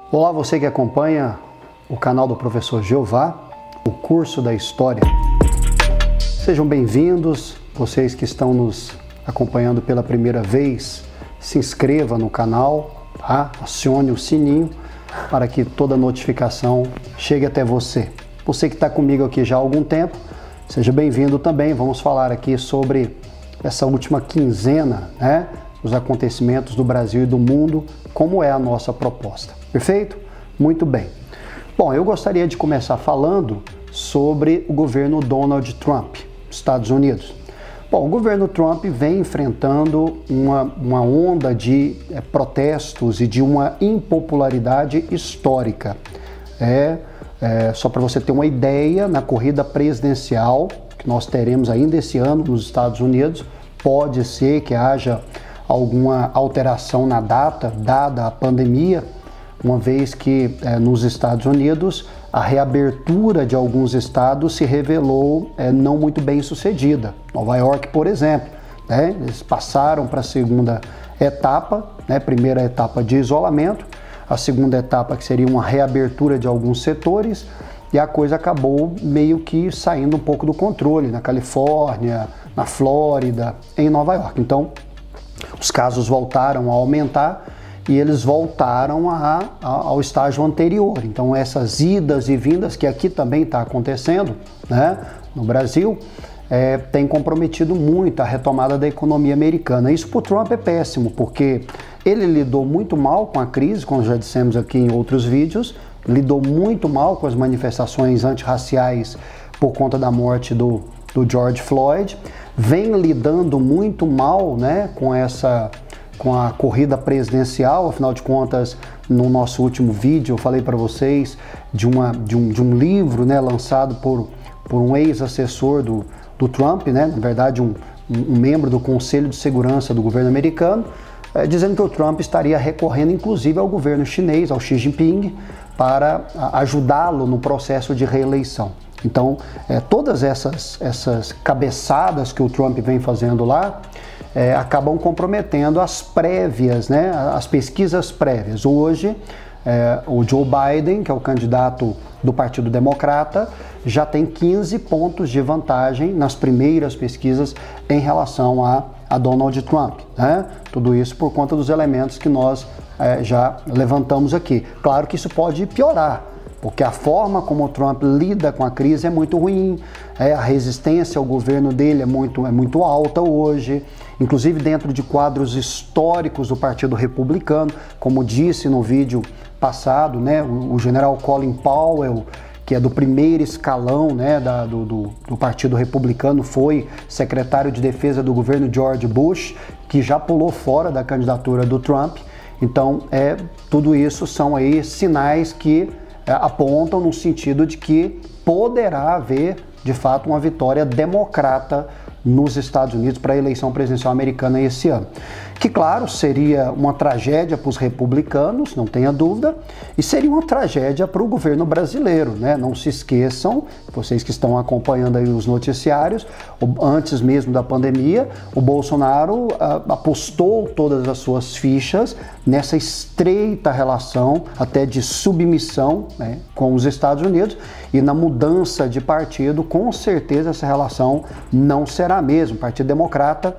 Olá, você que acompanha o canal do Professor Jeová, o curso da História. Sejam bem-vindos, vocês que estão nos acompanhando pela primeira vez, se inscreva no canal, tá? Acione o sininho para que toda notificação chegue até você. Você que está comigo aqui já há algum tempo, seja bem-vindo também. Vamos falar aqui sobre essa última quinzena, né? Os acontecimentos do Brasil e do mundo, como é a nossa proposta. Perfeito? Muito bem. Bom, eu gostaria de começar falando sobre o governo Donald Trump, Estados Unidos. Bom, o governo Trump vem enfrentando uma onda de protestos e de uma impopularidade histórica. Só para você ter uma ideia, na corrida presidencial que nós teremos ainda esse ano nos Estados Unidos, pode ser que haja alguma alteração na data, dada a pandemia, uma vez que nos Estados Unidos a reabertura de alguns estados se revelou não muito bem sucedida. Nova York, por exemplo, né? Eles passaram para a segunda etapa, né? Primeira etapa de isolamento, a segunda etapa que seria uma reabertura de alguns setores, e a coisa acabou meio que saindo um pouco do controle na Califórnia, na Flórida, em Nova York. Então, os casos voltaram a aumentar e eles voltaram ao estágio anterior. Então, essas idas e vindas, que aqui também está acontecendo, né, no Brasil, tem comprometido muito a retomada da economia americana. Isso para o Trump é péssimo, porque ele lidou muito mal com a crise, como já dissemos aqui em outros vídeos, lidou muito mal com as manifestações antirraciais por conta da morte do George Floyd, vem lidando muito mal, né, com a corrida presidencial. Afinal de contas, no nosso último vídeo eu falei para vocês de um livro, né, lançado por um ex-assessor do Trump, né, na verdade um membro do Conselho de Segurança do governo americano, dizendo que o Trump estaria recorrendo inclusive ao governo chinês, ao Xi Jinping, para ajudá-lo no processo de reeleição. Então, todas essas cabeçadas que o Trump vem fazendo lá acabam comprometendo as prévias, né, as pesquisas prévias. Hoje, o Joe Biden, que é o candidato do Partido Democrata, já tem 15 pontos de vantagem nas primeiras pesquisas em relação a Donald Trump, né? Tudo isso por conta dos elementos que nós já levantamos aqui. Claro que isso pode piorar, porque a forma como o Trump lida com a crise é muito ruim, a resistência ao governo dele é muito alta hoje, inclusive dentro de quadros históricos do Partido Republicano, como disse no vídeo passado, né, o general Colin Powell, que é do primeiro escalão, né, do Partido Republicano, foi secretário de defesa do governo George Bush, que já pulou fora da candidatura do Trump. Então, tudo isso são aí sinais que apontam no sentido de que poderá haver, de fato, uma vitória democrata nos Estados Unidos para a eleição presidencial americana esse ano. Que, claro, seria uma tragédia para os republicanos, não tenha dúvida, e seria uma tragédia para o governo brasileiro, né? Não se esqueçam, vocês que estão acompanhando aí os noticiários, antes mesmo da pandemia, o Bolsonaro apostou todas as suas fichas nessa estreita relação, até de submissão, né, com os Estados Unidos, e na mudança de partido, com certeza essa relação não será a mesma. O Partido Democrata,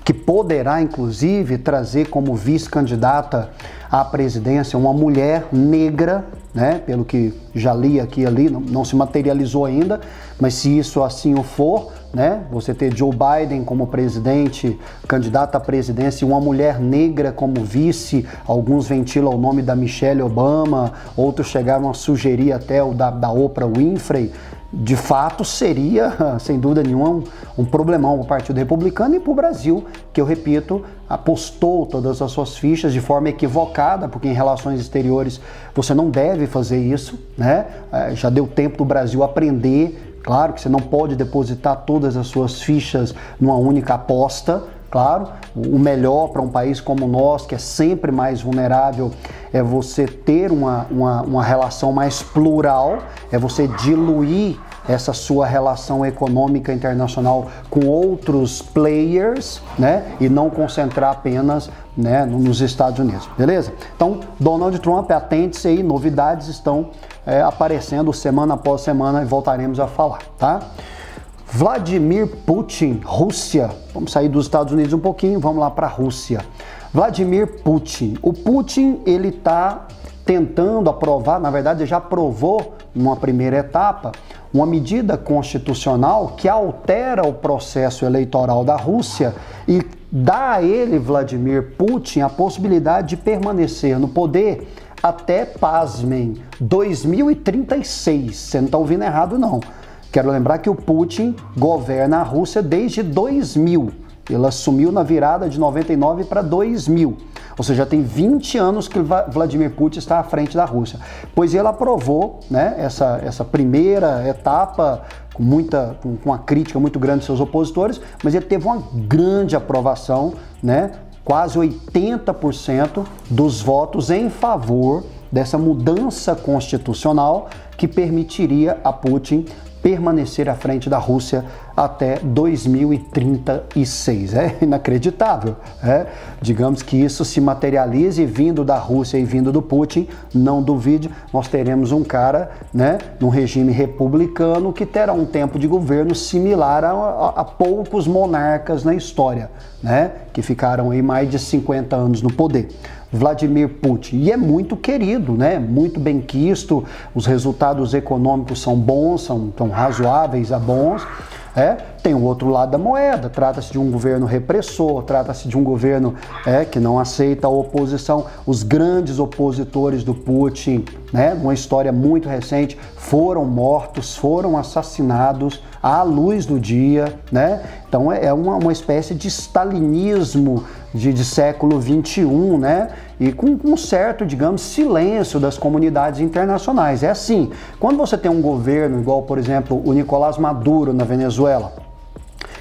que poderá, inclusive, trazer como vice-candidata à presidência uma mulher negra, né? Pelo que já li aqui e ali, não se materializou ainda, mas se isso assim o for, né? Você ter Joe Biden como presidente, candidato à presidência, e uma mulher negra como vice, alguns ventilam o nome da Michelle Obama, outros chegaram a sugerir até o da Oprah Winfrey. De fato, seria, sem dúvida nenhuma, um problemão para o Partido Republicano e para o Brasil, que, eu repito, apostou todas as suas fichas de forma equivocada, porque em relações exteriores você não deve fazer isso, né? Já deu tempo do Brasil aprender. Claro que você não pode depositar todas as suas fichas numa única aposta. Claro, o melhor para um país como o nosso, que é sempre mais vulnerável, é você ter uma relação mais plural, é você diluir essa sua relação econômica internacional com outros players, né, e não concentrar apenas, né, nos Estados Unidos, beleza? Então, Donald Trump, atente-se aí, novidades estão aparecendo semana após semana e voltaremos a falar, tá? Vladimir Putin, Rússia. Vamos sair dos Estados Unidos um pouquinho, vamos lá para a Rússia. Vladimir Putin. O Putin, ele está tentando aprovar, na verdade já aprovou numa primeira etapa, uma medida constitucional que altera o processo eleitoral da Rússia e dá a ele, Vladimir Putin, a possibilidade de permanecer no poder até, pasmem, 2036. Você não está ouvindo errado, não. Quero lembrar que o Putin governa a Rússia desde 2000. Ele assumiu na virada de 99 para 2000. Ou seja, tem 20 anos que Vladimir Putin está à frente da Rússia. Pois ele aprovou, né, essa primeira etapa com uma crítica muito grande de seus opositores, mas ele teve uma grande aprovação, né, quase 80% dos votos em favor dessa mudança constitucional que permitiria a Putin permanecer à frente da Rússia até 2036. É inacreditável. Digamos que isso se materialize vindo da Rússia e vindo do Putin, não duvide, nós teremos um cara, né, num regime republicano que terá um tempo de governo similar a poucos monarcas na história, né, que ficaram aí mais de 50 anos no poder. Vladimir Putin, e é muito querido, né? Muito bem quisto, os resultados econômicos são bons, são razoáveis a bons. Tem o outro lado da moeda, trata-se de um governo repressor, trata-se de um governo que não aceita a oposição. Os grandes opositores do Putin, né, uma história muito recente, foram mortos, foram assassinados à luz do dia, né? Então é uma espécie de stalinismo de século XXI, né? E com um certo, digamos, silêncio das comunidades internacionais. É assim, quando você tem um governo igual, por exemplo, o Nicolás Maduro na Venezuela,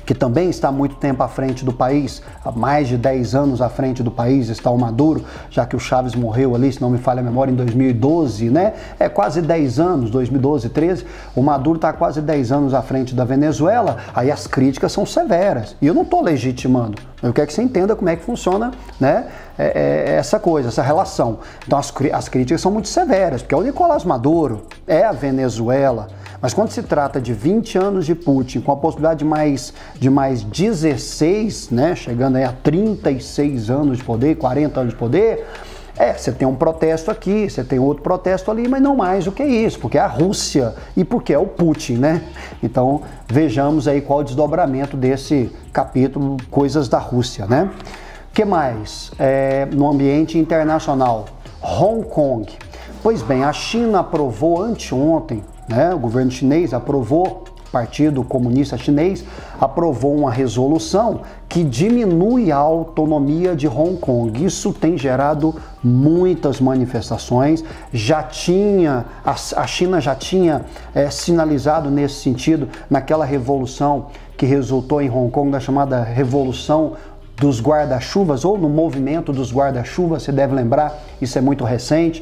que também está há muito tempo à frente do país, há mais de 10 anos à frente do país está o Maduro, já que o Chávez morreu ali, se não me falha a memória, em 2012, né? É quase 10 anos, 2012, 13, o Maduro está quase 10 anos à frente da Venezuela, aí as críticas são severas. E eu não estou legitimando, eu quero que você entenda como é que funciona, né, essa coisa, essa relação. Então as críticas são muito severas, porque é o Nicolás Maduro, é a Venezuela. Mas quando se trata de 20 anos de Putin, com a possibilidade de mais 16, né, chegando aí a 36 anos de poder, 40 anos de poder, você tem um protesto aqui, você tem outro protesto ali, mas não mais do que isso, porque é a Rússia e porque é o Putin, né? Então vejamos aí qual o desdobramento desse capítulo, coisas da Rússia, né? O que mais? No ambiente internacional, Hong Kong. Pois bem, a China aprovou anteontem, né, o governo chinês aprovou, o Partido Comunista Chinês aprovou uma resolução que diminui a autonomia de Hong Kong. Isso tem gerado muitas manifestações. A China já tinha sinalizado nesse sentido naquela revolução que resultou em Hong Kong, da chamada Revolução dos Guarda-Chuvas, ou no movimento dos Guarda-Chuvas, você deve lembrar, isso é muito recente.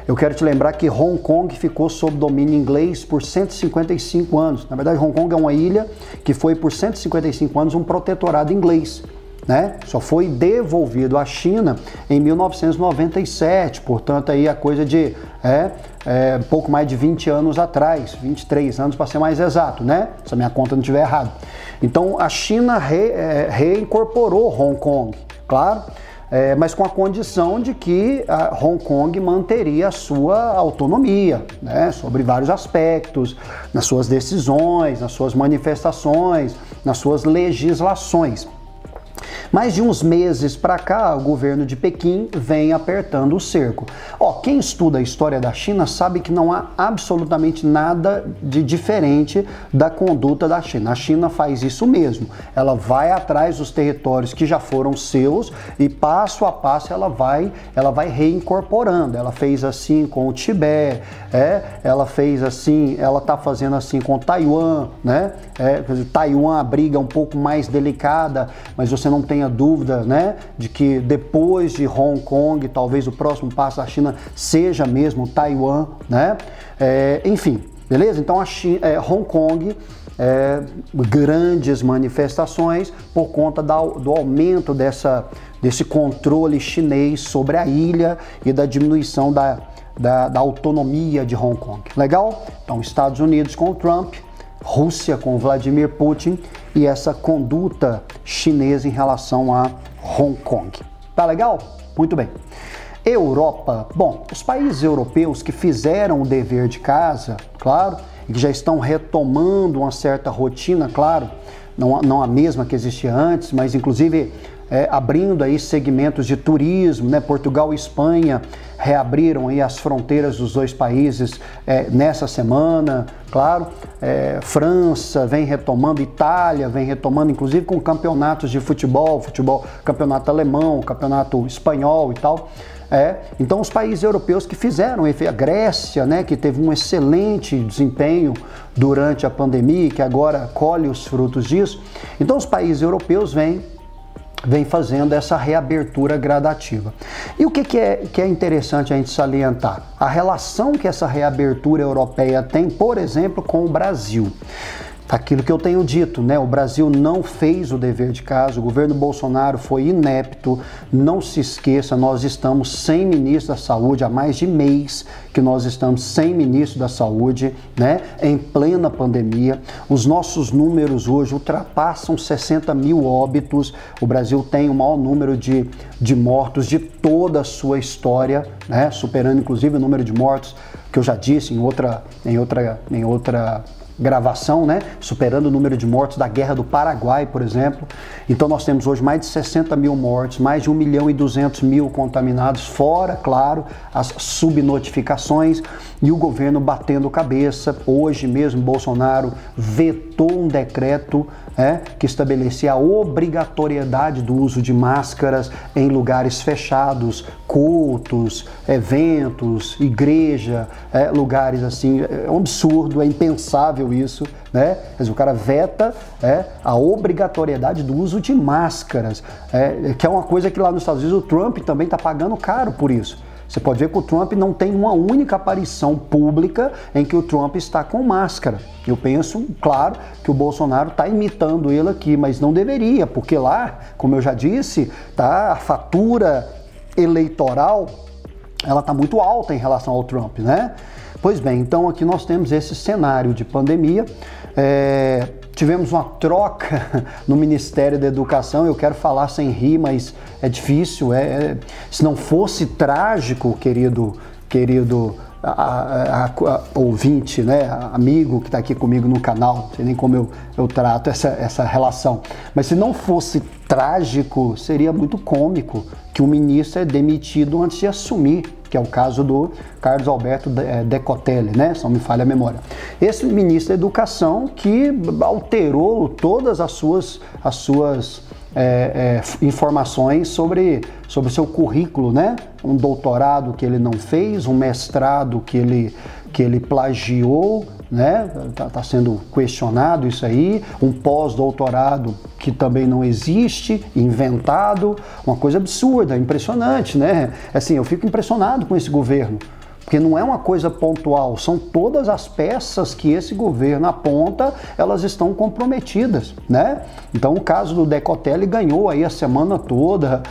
Eu quero te lembrar que Hong Kong ficou sob domínio inglês por 155 anos. Na verdade, Hong Kong é uma ilha que foi por 155 anos um protetorado inglês, né? Só foi devolvido à China em 1997, portanto aí a coisa de pouco mais de 20 anos atrás, 23 anos para ser mais exato, né? Se a minha conta não estiver errada. Então a China reincorporou Hong Kong, claro, mas com a condição de que a Hong Kong manteria a sua autonomia, né, sobre vários aspectos, nas suas decisões, nas suas manifestações, nas suas legislações. Mas de uns meses para cá, o governo de Pequim vem apertando o cerco. Quem estuda a história da China sabe que não há absolutamente nada de diferente da conduta da China. A China faz isso mesmo. Ela vai atrás dos territórios que já foram seus e passo a passo ela vai reincorporando. Ela fez assim com o Tibete, ela fez assim, ela está fazendo assim com Taiwan, né? Taiwan, a briga é um pouco mais delicada, mas você não tenha dúvida, né, de que depois de Hong Kong, talvez o próximo passo da China seja mesmo Taiwan, né? Enfim, beleza? Então Hong Kong, grandes manifestações por conta do aumento desse controle chinês sobre a ilha e da diminuição da autonomia de Hong Kong. Legal? Então, Estados Unidos com o Trump, Rússia com o Vladimir Putin e essa conduta chinesa em relação a Hong Kong. Tá legal? Muito bem. Europa. Bom, os países europeus que fizeram o dever de casa, claro, e que já estão retomando uma certa rotina, claro, não a mesma que existia antes, mas inclusive abrindo aí segmentos de turismo, né? Portugal e Espanha reabriram aí as fronteiras dos dois países nessa semana, claro. França vem retomando, Itália vem retomando, inclusive com campeonatos de futebol, campeonato alemão, campeonato espanhol e tal. Então os países europeus que fizeram, a Grécia, né, que teve um excelente desempenho durante a pandemia, que agora colhe os frutos disso. Então os países europeus vêm fazendo essa reabertura gradativa. E o que é interessante a gente salientar? A relação que essa reabertura europeia tem, por exemplo, com o Brasil. Aquilo que eu tenho dito, né? O Brasil não fez o dever de casa, o governo Bolsonaro foi inepto. Não se esqueça, nós estamos sem ministro da Saúde há mais de mês que nós estamos sem ministro da Saúde, né? Em plena pandemia. Os nossos números hoje ultrapassam 60 mil óbitos. O Brasil tem o maior número de mortos de toda a sua história, né? Superando inclusive o número de mortos que eu já disse em outra gravação, né? Superando o número de mortos da Guerra do Paraguai, por exemplo. Então nós temos hoje mais de 60 mil mortos, mais de 1.200.000 contaminados, fora, claro, as subnotificações e o governo batendo cabeça. Hoje mesmo Bolsonaro vetou um decreto que estabelecia a obrigatoriedade do uso de máscaras em lugares fechados, cultos, eventos, igreja, lugares assim. É um absurdo, é impensável isso, né? Mas o cara veta a obrigatoriedade do uso de máscaras, que é uma coisa que lá nos Estados Unidos o Trump também está pagando caro por isso. Você pode ver que o Trump não tem uma única aparição pública em que o Trump está com máscara. Eu penso, claro, que o Bolsonaro está imitando ele aqui, mas não deveria, porque lá, como eu já disse, a fatura eleitoral ela está muito alta em relação ao Trump, né? Pois bem, então aqui nós temos esse cenário de pandemia. Tivemos uma troca no Ministério da Educação. Eu quero falar sem rir, mas é difícil. Se não fosse trágico, querido ouvinte, né, amigo que está aqui comigo no canal, não sei nem como eu trato essa relação, mas se não fosse trágico, seria muito cômico que o ministro é demitido antes de assumir, que é o caso do Carlos Alberto Decotelli, né? Se não me falha a memória. Esse ministro da Educação que alterou todas as suas informações sobre o seu currículo, né? Um doutorado que ele não fez, um mestrado que ele plagiou, né? Tá sendo questionado isso aí, um pós-doutorado que também não existe, inventado, uma coisa absurda, impressionante, né? Assim, eu fico impressionado com esse governo, porque não é uma coisa pontual, são todas as peças que esse governo aponta, elas estão comprometidas, né? Então o caso do Decotelli ganhou aí a semana toda,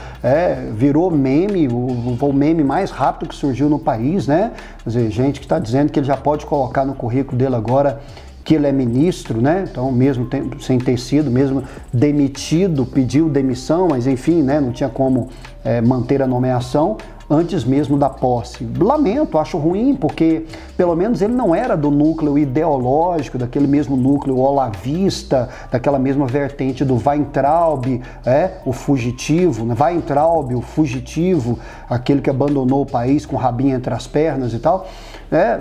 virou meme, o meme mais rápido que surgiu no país, né? Quer dizer, gente que está dizendo que ele já pode colocar no currículo dele agora que ele é ministro, né? Então, mesmo sem ter sido, mesmo demitido, pediu demissão, mas enfim, né? Não tinha como manter a nomeação antes mesmo da posse. Lamento, acho ruim, porque pelo menos ele não era do núcleo ideológico, daquele mesmo núcleo olavista, daquela mesma vertente do Weintraub, o fugitivo, né? Weintraub, o fugitivo, aquele que abandonou o país com o rabinho entre as pernas e tal.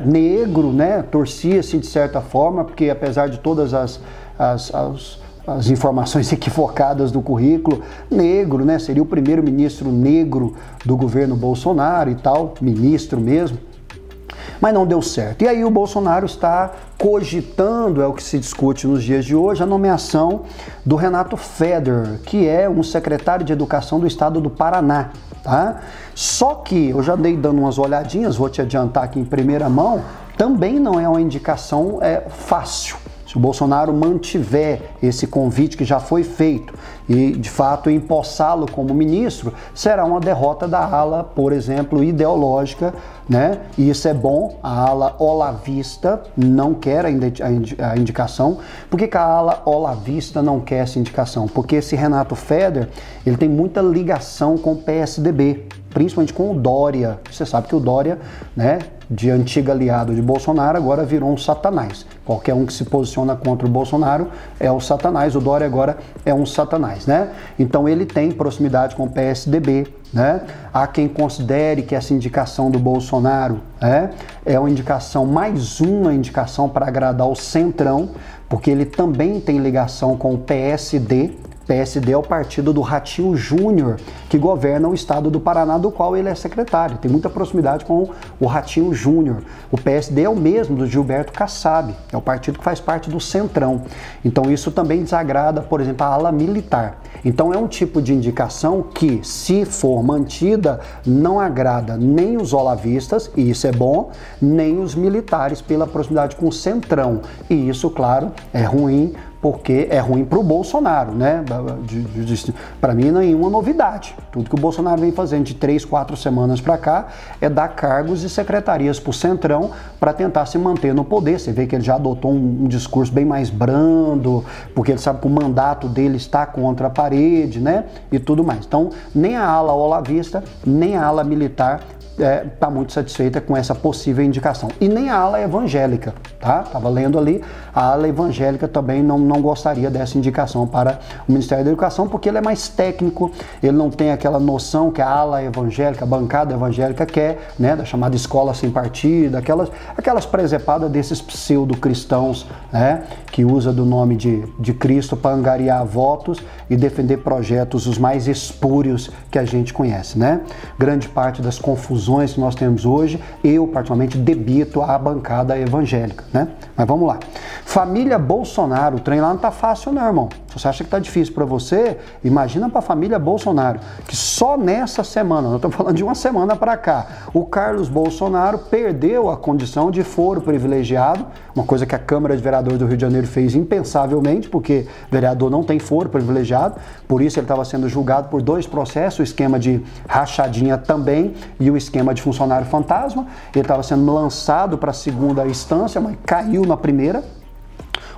Negro, né? Torcia-se de certa forma, porque apesar de todas as informações equivocadas do currículo, negro, né? Seria o primeiro ministro negro do governo Bolsonaro e tal, ministro mesmo, mas não deu certo. E aí o Bolsonaro está cogitando, é o que se discute nos dias de hoje, a nomeação do Renato Feder, que é um secretário de Educação do estado do Paraná, tá? Só que eu já andei dando umas olhadinhas, vou te adiantar aqui em primeira mão, também não é uma indicação fácil. Se o Bolsonaro mantiver esse convite que já foi feito e, de fato, empossá-lo como ministro, será uma derrota da ala, por exemplo, ideológica, né? E isso é bom. A ala olavista não quer a indicação. Por que a ala olavista não quer essa indicação? Porque esse Renato Feder, ele tem muita ligação com o PSDB, principalmente com o Dória. Você sabe que o Dória, né, de antigo aliado de Bolsonaro, agora virou um satanás. Qualquer um que se posiciona contra o Bolsonaro é o satanás. O Dória agora é um satanás, né? Então ele tem proximidade com o PSDB, né? Há quem considere que essa indicação do Bolsonaro é uma indicação, mais uma indicação para agradar o Centrão, porque ele também tem ligação com o PSD. PSD é o partido do Ratinho Júnior, que governa o estado do Paraná, do qual ele é secretário. Tem muita proximidade com o Ratinho Júnior. O PSD é o mesmo do Gilberto Kassab, é o partido que faz parte do Centrão. Então isso também desagrada, por exemplo, a ala militar. Então é um tipo de indicação que, se for mantida, não agrada nem os olavistas, e isso é bom, nem os militares pela proximidade com o Centrão. E isso, claro, é ruim, porque é ruim para o Bolsonaro, né? Para mim, nenhuma novidade. Tudo que o Bolsonaro vem fazendo de 3, 4 semanas para cá é dar cargos e secretarias para o Centrão para tentar se manter no poder. Você vê que ele já adotou um discurso bem mais brando, porque ele sabe que o mandato dele está contra a parede, né? E tudo mais. Então, nem a ala olavista, nem a ala militar está muito satisfeita com essa possível indicação. E nem a ala evangélica, tá? Estava lendo ali, a ala evangélica também não gostaria dessa indicação para o Ministério da Educação, porque ele é mais técnico, ele não tem aquela noção que a ala evangélica, a bancada evangélica quer, né? Da chamada escola sem partido, aquelas presepadas desses pseudo-cristãos, né? Que usa do nome de Cristo para angariar votos e defender projetos os mais espúrios que a gente conhece, né? Grande parte das confusões que nós temos hoje, eu particularmente debito à bancada evangélica, né? Mas vamos lá. Família Bolsonaro, o trem lá não tá fácil não, irmão. Se você acha que tá difícil para você, imagina para a família Bolsonaro, que só nessa semana, nós estamos falando de uma semana para cá, o Carlos Bolsonaro perdeu a condição de foro privilegiado, uma coisa que a Câmara de Vereadores do Rio de Janeiro fez impensavelmente, porque vereador não tem foro privilegiado, por isso ele estava sendo julgado por 2 processos, o esquema de rachadinha também e o esquema de funcionário fantasma. Ele estava sendo lançado para a 2ª instância, mas caiu na primeira.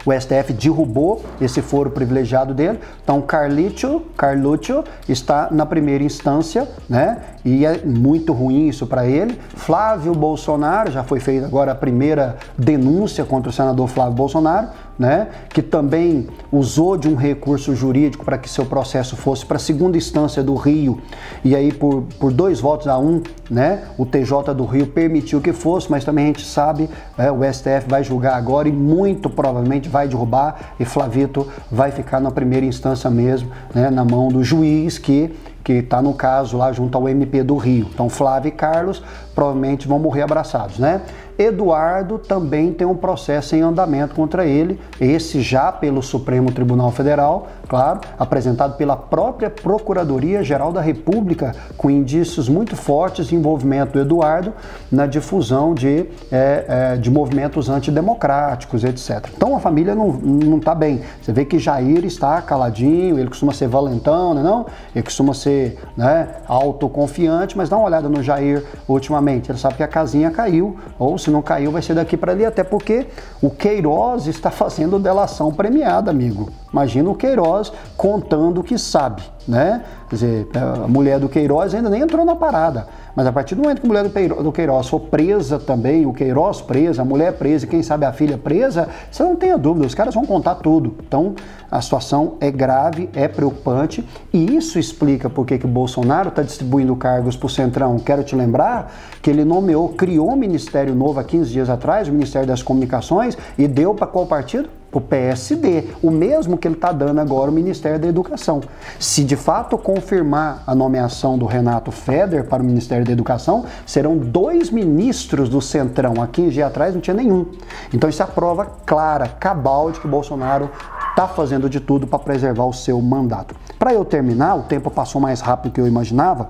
O STF derrubou esse foro privilegiado dele. Então, Carluccio está na primeira instância, né? E é muito ruim isso para ele. Flávio Bolsonaro, já foi feita agora a primeira denúncia contra o senador Flávio Bolsonaro, né? Que também usou de um recurso jurídico para que seu processo fosse para a 2ª instância do Rio. E aí, por 2 votos a 1, né? O TJ do Rio permitiu que fosse, mas também a gente sabe, o STF vai julgar agora e muito provavelmente vai derrubar, e Flavito vai ficar na primeira instância mesmo, né? Na mão do juiz que está no caso lá junto ao MP do Rio. Então Flávio e Carlos provavelmente vão morrer abraçados, né? Eduardo também tem um processo em andamento contra ele, esse já pelo Supremo Tribunal Federal, claro, apresentado pela própria Procuradoria-Geral da República, com indícios muito fortes de envolvimento do Eduardo na difusão de movimentos antidemocráticos, etc. Então a família não está bem. Você vê que Jair está caladinho, ele costuma ser valentão, não? Ele costuma ser, né, autoconfiante, mas dá uma olhada no Jair ultimamente, ele sabe que a casinha caiu, ou se não caiu vai ser daqui para ali, até porque o Queiroz está fazendo delação premiada, amigo. Imagina o Queiroz contando o que sabe, né? Quer dizer, a mulher do Queiroz ainda nem entrou na parada, mas a partir do momento que a mulher do Queiroz for presa também, o Queiroz presa, a mulher presa e quem sabe a filha presa, você não tenha dúvida, os caras vão contar tudo. Então a situação é grave, é preocupante, e isso explica por que o Bolsonaro está distribuindo cargos para o Centrão. Quero te lembrar que ele criou um ministério novo há 15 dias atrás, o Ministério das Comunicações, e deu para qual partido? O PSD, o mesmo que ele está dando agora o Ministério da Educação. Se de fato confirmar a nomeação do Renato Feder para o Ministério da Educação, serão 2 ministros do Centrão. Há 15 dias atrás não tinha nenhum. Então isso é a prova clara, cabal, de que o Bolsonaro está fazendo de tudo para preservar o seu mandato. Para eu terminar, o tempo passou mais rápido do que eu imaginava.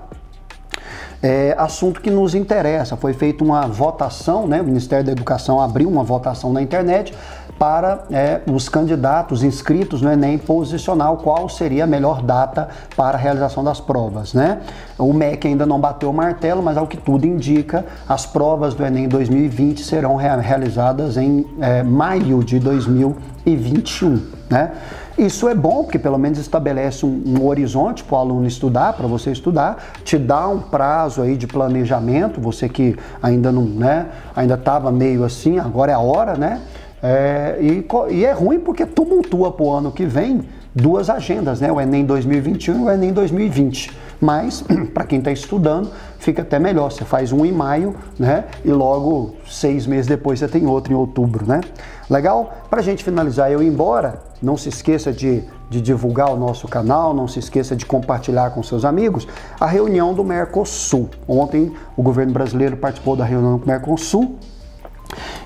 assunto que nos interessa. Foi feita uma votação, né? O Ministério da Educação abriu uma votação na internet para os candidatos inscritos no Enem posicionar qual seria a melhor data para a realização das provas, né? O MEC ainda não bateu o martelo, mas ao que tudo indica, as provas do Enem 2020 serão realizadas em maio de 2021, né? Isso é bom, porque pelo menos estabelece um horizonte para o aluno estudar, para você estudar, te dá um prazo aí de planejamento, você que ainda não, né, ainda estava meio assim, agora é a hora, né? E é ruim porque tumultua para o ano que vem duas agendas, né? O Enem 2021 e o Enem 2020. Mas, para quem está estudando, fica até melhor. Você faz um em maio, né? E logo 6 meses depois você tem outro em outubro, né? Legal? Para a gente finalizar, eu ir embora, não se esqueça de divulgar o nosso canal, não se esqueça de compartilhar com seus amigos a reunião do Mercosul. Ontem o governo brasileiro participou da reunião do Mercosul,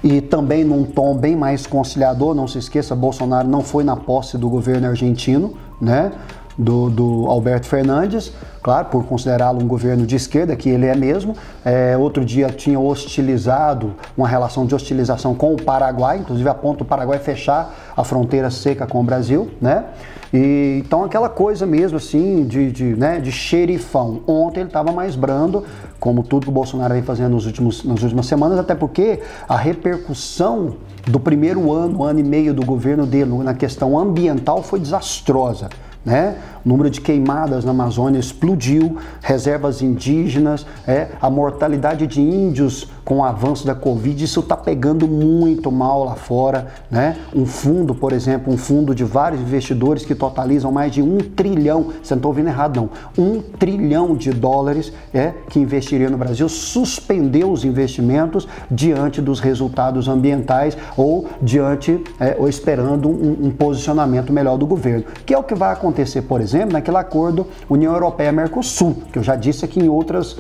e também num tom bem mais conciliador. Não se esqueça, Bolsonaro não foi na posse do governo argentino, né, do Alberto Fernandes, claro, por considerá-lo um governo de esquerda, que ele é mesmo. Outro dia tinha hostilizado, uma relação de hostilização com o Paraguai, inclusive a ponto do Paraguai fechar a fronteira seca com o Brasil, né? E, então aquela coisa mesmo assim de xerifão. Ontem ele estava mais brando, como tudo que o Bolsonaro vem fazendo nas últimas semanas, até porque a repercussão do primeiro ano e meio do governo dele na questão ambiental foi desastrosa, né? O número de queimadas na Amazônia explodiu, reservas indígenas, a mortalidade de índios com o avanço da Covid, isso está pegando muito mal lá fora, né? Um fundo, por exemplo, um fundo de vários investidores que totalizam mais de 1 trilhão, você não está ouvindo errado não, 1 trilhão de dólares que investiria no Brasil, suspendeu os investimentos diante dos resultados ambientais ou esperando um posicionamento melhor do governo, que é o que vai acontecer, por exemplo, naquele acordo União Europeia-Mercosul, que eu já disse aqui em outros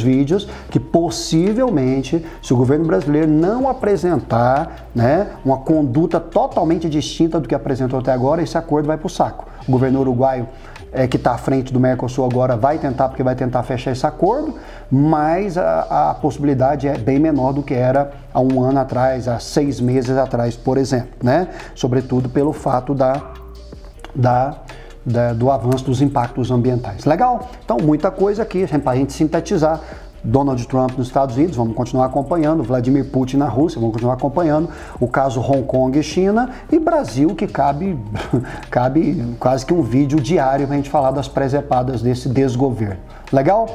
vídeos, que possivelmente, se o governo brasileiro não apresentar, né, uma conduta totalmente distinta do que apresentou até agora, esse acordo vai para o saco. O governo uruguaio, que está à frente do Mercosul agora, vai tentar fechar esse acordo, mas a possibilidade é bem menor do que era há um ano atrás, há 6 meses atrás, por exemplo, né? Sobretudo pelo fato do avanço dos impactos ambientais. Legal? Então, muita coisa aqui para a gente sintetizar. Donald Trump nos Estados Unidos, vamos continuar acompanhando, Vladimir Putin na Rússia, vamos continuar acompanhando, o caso Hong Kong e China, e Brasil, que cabe quase que um vídeo diário para a gente falar das presepadas desse desgoverno. Legal?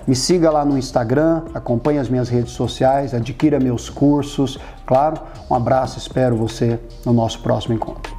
Me siga lá no Instagram, acompanhe as minhas redes sociais, adquira meus cursos, claro. Um abraço, espero você no nosso próximo encontro.